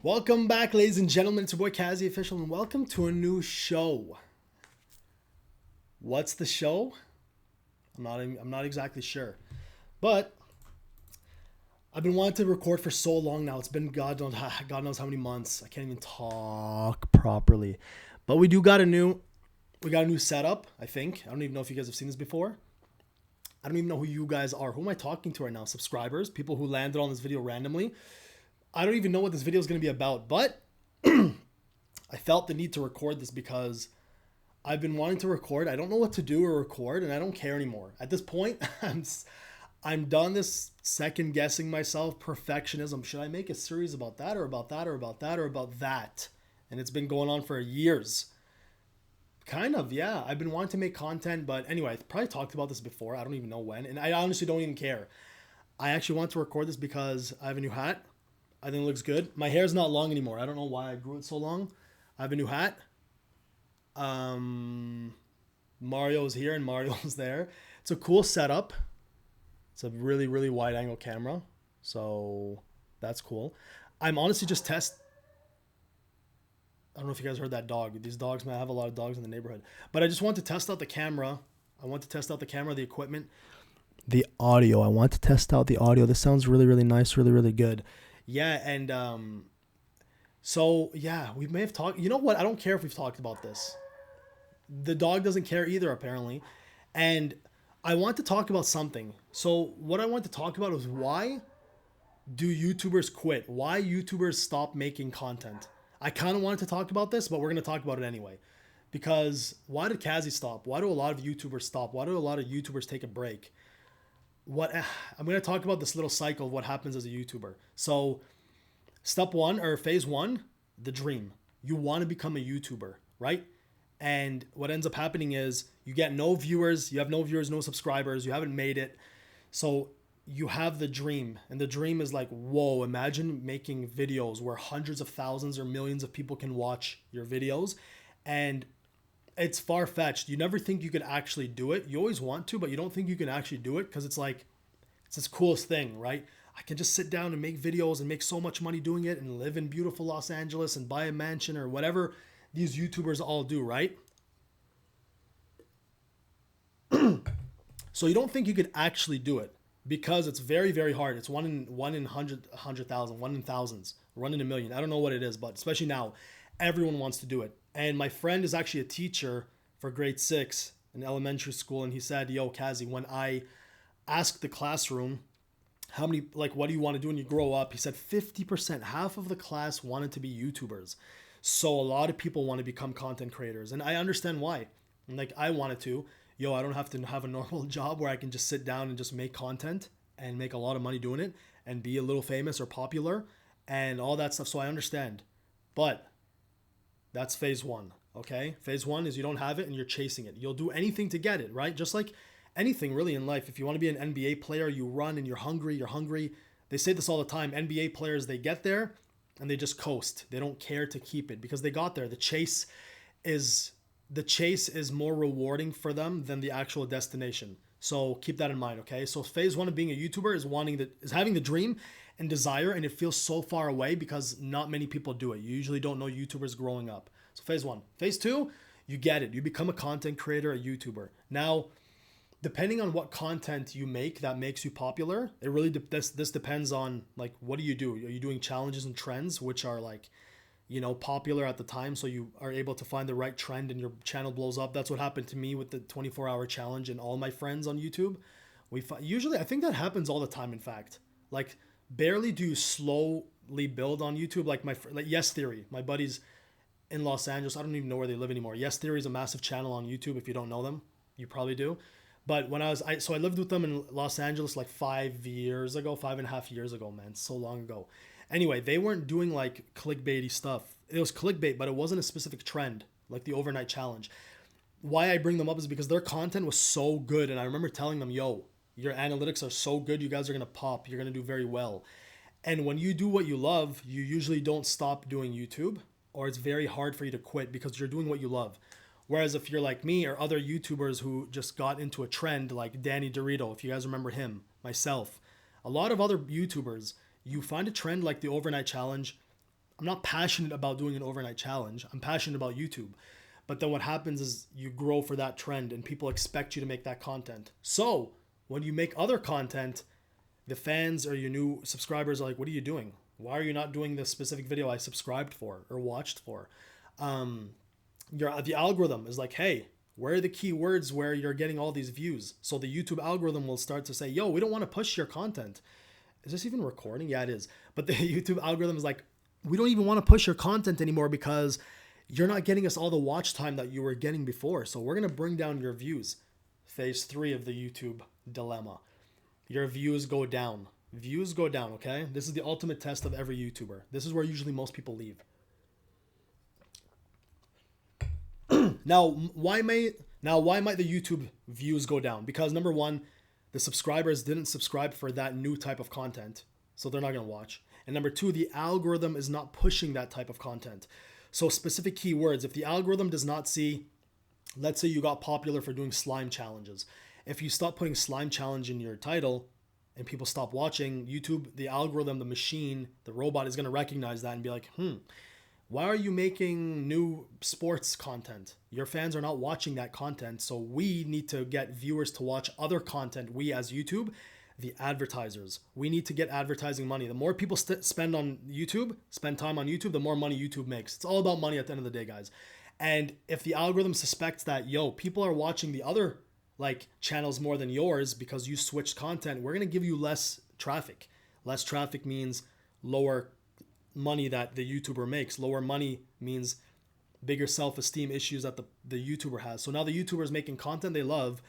Welcome back, ladies and gentlemen. It's your boy Kazzy Official, and welcome to a new show. What's the show? I'm not exactly sure, but I've been wanting to record for so long now. It's been God knows how many months. I can't even talk properly, but we got a new setup. I think I don't even know if you guys have seen this before. I don't even know who you guys are. Who am I talking to right now? Subscribers, people who landed on this video randomly. I don't even know what this video is going to be about, but I felt the need to record this because I've been wanting to record. I don't know what to do or record, and I don't care anymore. At this point, I'm done this second guessing myself, perfectionism. Should I make a series about that or about that or about that or about that? And it's been going on for years. Kind of, yeah. I've been wanting to make content, but anyway, I probably talked about this before. I don't even know when, and I honestly don't even care. I actually want to record this because I have a new hat. I think it looks good. My hair's not long anymore. I don't know why I grew it so long. I have a new hat. Mario's here and Mario's there. It's a cool setup. It's a really, really wide angle camera. So that's cool. I'm honestly just I don't know if you guys heard that dog. These dogs, man, I have a lot of dogs in the neighborhood. But I just want to test out the camera. I want to test out the camera, the equipment, the audio. I want to test out the audio. This sounds really, really nice, really, really good. Yeah, and so yeah, we may have talked. You know what? I don't care if we've talked about this. The dog doesn't care either, apparently. And I want to talk about something. So what I want to talk about is why do YouTubers quit? Why YouTubers stop making content? I kind of wanted to talk about this, but we're going to talk about it anyway. Because why did Kazzy stop? Why do a lot of YouTubers stop? Why do a lot of YouTubers take a break? I'm going to talk about this little cycle of what happens as a YouTuber. So step one or phase one, the dream. You want to become a YouTuber, right? And what ends up happening is you get no viewers, you have no viewers, no subscribers, you haven't made it. So you have the dream, and the dream is like, whoa, imagine making videos where hundreds of thousands or millions of people can watch your videos. And it's far-fetched. You never think you could actually do it. You always want to, but you don't think you can actually do it because it's like, it's this coolest thing, right? I can just sit down and make videos and make so much money doing it and live in beautiful Los Angeles and buy a mansion or whatever these YouTubers all do, right? So you don't think you could actually do it because it's very, very hard. It's one in 100,000, one in thousands, one in a million. I don't know what it is, but especially now, everyone wants to do it. And my friend is actually a teacher for grade 6 in elementary school, and he said, yo, Kazzy, when I asked the classroom how many, like, what do you want to do when you grow up? He said 50%, half of the class wanted to be YouTubers. So a lot of people want to become content creators, and I understand why. And like, I wanted to. Yo, I don't have to have a normal job where I can just sit down and just make content and make a lot of money doing it and be a little famous or popular and all that stuff. So I understand. But that's phase one, okay? Phase one is you don't have it and you're chasing it. You'll do anything to get it, right? Just like anything really in life. If you want to be an NBA player, you run and you're hungry. They say this all the time. NBA players, they get there and they just coast. They don't care to keep it because they got there. The chase is more rewarding for them than the actual destination. So keep that in mind, okay? So phase one of being a YouTuber is having the dream and desire, and it feels so far away because not many people do it. You usually don't know YouTubers growing up. So phase one. Phase two, you get it. You become a content creator, a YouTuber. Now, depending on what content you make that makes you popular, it really this depends on like what do you do? Are you doing challenges and trends which are like, you know, popular at the time, so you are able to find the right trend and your channel blows up? That's what happened to me with the 24-hour challenge and all my friends on YouTube. Usually I think that happens all the time, in fact. Like, barely do you slowly build on YouTube. Like like Yes Theory, my buddies in Los Angeles, I don't even know where they live anymore. Yes Theory is a massive channel on YouTube. If you don't know them, you probably do. But when I lived with them in Los Angeles like 5.5 years ago, man, so long ago. Anyway, they weren't doing like clickbaity stuff. It was clickbait, but it wasn't a specific trend like the overnight challenge. Why I bring them up is because their content was so good. And I remember telling them, yo, your analytics are so good. You guys are going to pop. You're going to do very well. And when you do what you love, you usually don't stop doing YouTube, or it's very hard for you to quit because you're doing what you love. Whereas if you're like me or other YouTubers who just got into a trend like Danny Dorito, if you guys remember him, myself, a lot of other YouTubers, you find a trend like the overnight challenge I'm not passionate about doing an overnight challenge. I'm passionate about YouTube. But then what happens is you grow for that trend and people expect you to make that content. So when you make other content, the fans or your new subscribers are like, what are you doing? Why are you not doing this specific video I subscribed for or watched for? The algorithm is like, hey, where are the keywords where you're getting all these views? So the YouTube algorithm will start to say, yo, we don't want to push your content. Is this even recording? Yeah, it is. But the YouTube algorithm is like, we don't even want to push your content anymore because you're not getting us all the watch time that you were getting before. So we're going to bring down your views. Phase 3 of the YouTube dilemma. Your views go down. Views go down, okay? This is the ultimate test of every YouTuber. This is where usually most people leave. Now, why might the YouTube views go down? Because number one, the subscribers didn't subscribe for that new type of content, so they're not going to watch. And number two, the algorithm is not pushing that type of content. So specific keywords, if the algorithm does not see, let's say you got popular for doing slime challenges. If you stop putting slime challenge in your title and people stop watching, YouTube, the algorithm, the machine, the robot is going to recognize that and be like, why are you making new sports content? Your fans are not watching that content. So we need to get viewers to watch other content. We as YouTube, the advertisers, we need to get advertising money. The more people spend on YouTube, spend time on YouTube, the more money YouTube makes. It's all about money at the end of the day, guys. And if the algorithm suspects that, yo, people are watching the other like channels more than yours because you switched content, we're going to give you less traffic. Less traffic means lower money that the YouTuber makes. Lower money means bigger self-esteem issues that the YouTuber has. So now the YouTuber is making content they love.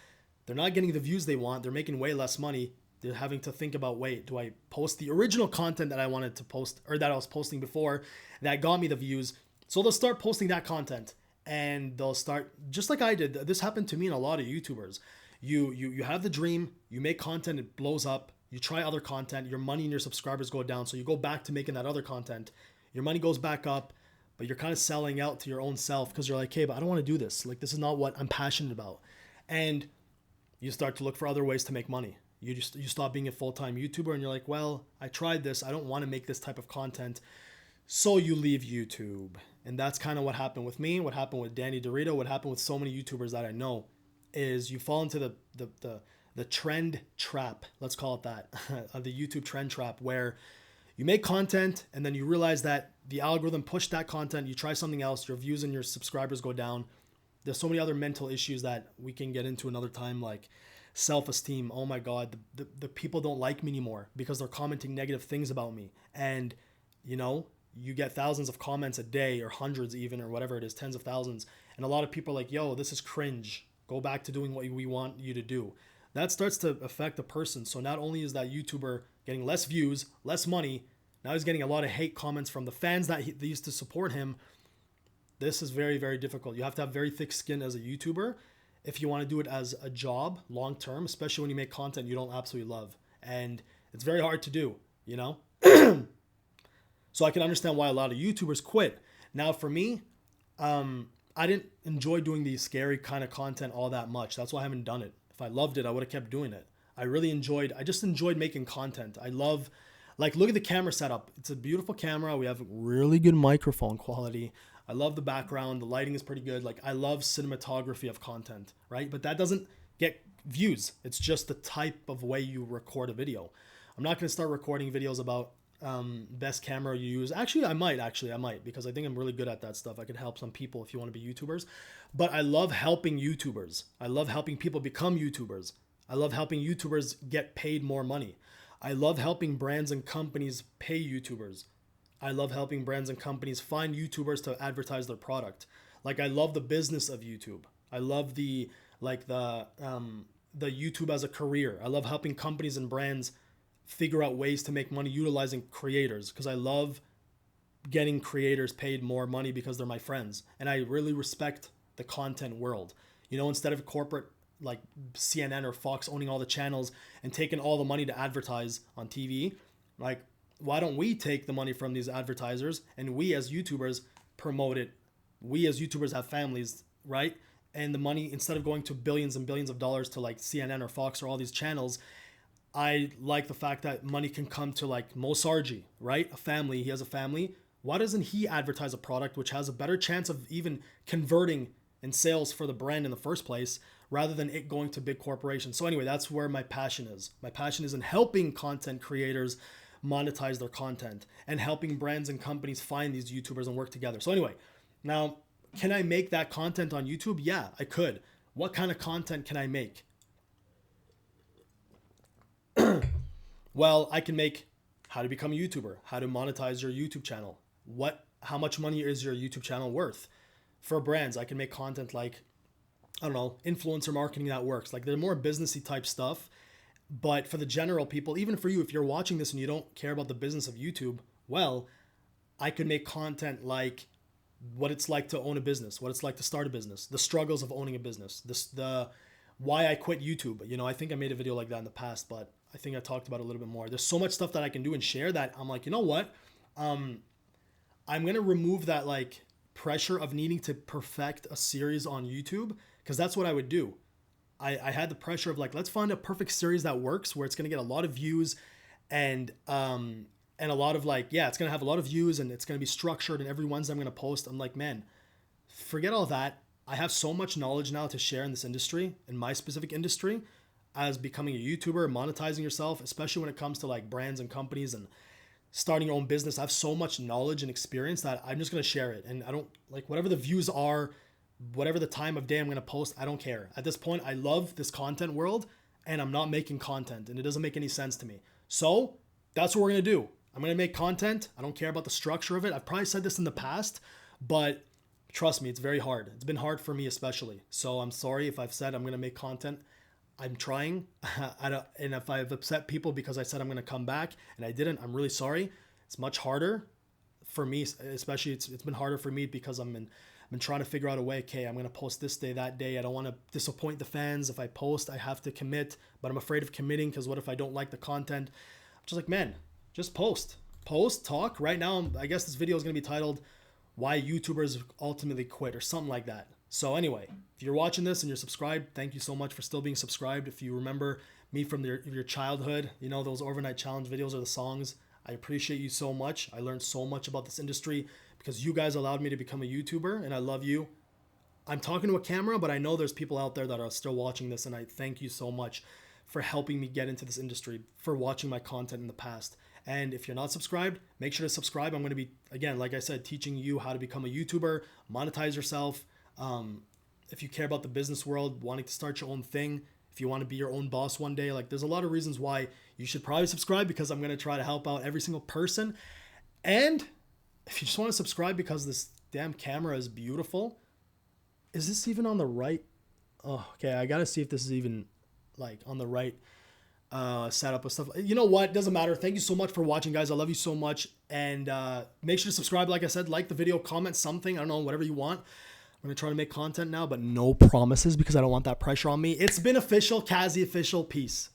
They're not getting the views they want. They're making way less money. They're having to think about, wait, do I post the original content that I wanted to post or that I was posting before that got me the views? So they'll start posting that content and they'll start, just like I did. This happened to me and a lot of YouTubers. You have the dream, you make content, it blows up. You try other content, your money and your subscribers go down. So you go back to making that other content. Your money goes back up, but you're kind of selling out to your own self because you're like, hey, but I don't want to do this. Like, this is not what I'm passionate about. And you start to look for other ways to make money. You stop being a full-time YouTuber and you're like, well, I tried this. I don't want to make this type of content. So you leave YouTube. And that's kind of what happened with me, what happened with Danny Dorito, what happened with so many YouTubers that I know, is you fall into the trend trap, let's call it that, the YouTube trend trap, where you make content and then you realize that the algorithm pushed that content, you try something else, your views and your subscribers go down. There's so many other mental issues that we can get into another time, like self-esteem. Oh my God, the people don't like me anymore because they're commenting negative things about me. And, you know, you get thousands of comments a day or hundreds even or whatever it is, tens of thousands. And a lot of people are like, yo, this is cringe. Go back to doing what we want you to do. That starts to affect the person. So not only is that YouTuber getting less views, less money, now he's getting a lot of hate comments from the fans that they used to support him. This is very, very difficult. You have to have very thick skin as a YouTuber if you want to do it as a job long term, especially when you make content you don't absolutely love. And it's very hard to do, you know? So I can understand why a lot of YouTubers quit. Now for me, I didn't enjoy doing the scary kind of content all that much. That's why I haven't done it. If I loved it, I would have kept doing it. I just enjoyed making content. I love, like, look at the camera setup. It's a beautiful camera. We have really good microphone quality. I love the background. The lighting is pretty good. Like, I love cinematography of content, right? But that doesn't get views. It's just the type of way you record a video. I'm not going to start recording videos about best camera you use. Actually, I might because I think I'm really good at that stuff. I could help some people if you want to be YouTubers. But I love helping YouTubers. I love helping people become YouTubers. I love helping YouTubers get paid more money. I love helping brands and companies pay YouTubers. I love helping brands and companies find YouTubers to advertise their product. Like, I love the business of YouTube. I love the YouTube as a career. I love helping companies and brands figure out ways to make money utilizing creators, because I love getting creators paid more money because they're my friends. And I really respect the content world. You know, instead of corporate like CNN or Fox owning all the channels and taking all the money to advertise on TV, like, why don't we take the money from these advertisers and we as YouTubers promote it? We as YouTubers have families, right? And the money, instead of going to billions and billions of dollars to like CNN or Fox or all these channels, I like the fact that money can come to like Mo Sargi, right? A family. He has a family. Why doesn't he advertise a product which has a better chance of even converting in sales for the brand in the first place, rather than it going to big corporations? So anyway, that's where my passion is. My passion is in helping content creators monetize their content and helping brands and companies find these YouTubers and work together. So anyway, now, can I make that content on YouTube? Yeah, I could. What kind of content can I make? Well, I can make how to become a YouTuber, how to monetize your YouTube channel, how much money is your YouTube channel worth? For brands, I can make content like, I don't know, influencer marketing that works. Like, they're more businessy type stuff. But for the general people, even for you, if you're watching this and you don't care about the business of YouTube, well, I could make content like what it's like to own a business, what it's like to start a business, the struggles of owning a business, the why I quit YouTube. You know, I think I made a video like that in the past, but I think I talked about it a little bit more. There's so much stuff that I can do and share that I'm like, you know what? I'm going to remove that like pressure of needing to perfect a series on YouTube, because that's what I would do. I had the pressure of like, let's find a perfect series that works, where it's going to get a lot of views and a lot of like, yeah, it's going to have a lot of views and it's going to be structured, and every Wednesday I'm going to post. I'm like, man, forget all that. I have so much knowledge now to share in this industry, in my specific industry, as becoming a YouTuber, monetizing yourself, especially when it comes to like brands and companies and starting your own business. I have so much knowledge and experience that I'm just going to share it. And I don't like, whatever the views are, whatever the time of day I'm going to post, I don't care. At this point, I love this content world and I'm not making content and it doesn't make any sense to me. So that's what we're going to do. I'm going to make content. I don't care about the structure of it. I've probably said this in the past, but trust me, it's very hard. It's been hard for me especially. So I'm sorry if I've said I'm going to make content. I'm trying. And if I've upset people because I said I'm going to come back and I didn't, I'm really sorry. It's much harder for me, especially it's been harder for me because I've been trying to figure out a way. Okay, I'm going to post this day, that day. I don't want to disappoint the fans. If I post, I have to commit, but I'm afraid of committing because what if I don't like the content? I'm just like, man, just post, talk. Right now, I guess this video is going to be titled Why YouTubers Ultimately Quit or something like that. So anyway, if you're watching this and you're subscribed, thank you so much for still being subscribed. If you remember me from your childhood, you know, those overnight challenge videos or the songs, I appreciate you so much. I learned so much about this industry because you guys allowed me to become a YouTuber, and I love you. I'm talking to a camera, but I know there's people out there that are still watching this, and I thank you so much for helping me get into this industry, for watching my content in the past. And if you're not subscribed, make sure to subscribe. I'm going to be, again, like I said, teaching you how to become a YouTuber, monetize yourself. If you care about the business world, wanting to start your own thing, if you want to be your own boss one day, like there's a lot of reasons why you should probably subscribe, because I'm going to try to help out every single person. And if you just want to subscribe because this damn camera is beautiful, is this even on the right? Oh, okay. I got to see if this is even like on the right setup of stuff. You know what? Doesn't matter. Thank you so much for watching, guys. I love you so much. And make sure to subscribe. Like I said, like the video, comment something. I don't know, whatever you want. I'm going to try to make content now, but no promises because I don't want that pressure on me. It's been official, Kazzy official. Peace.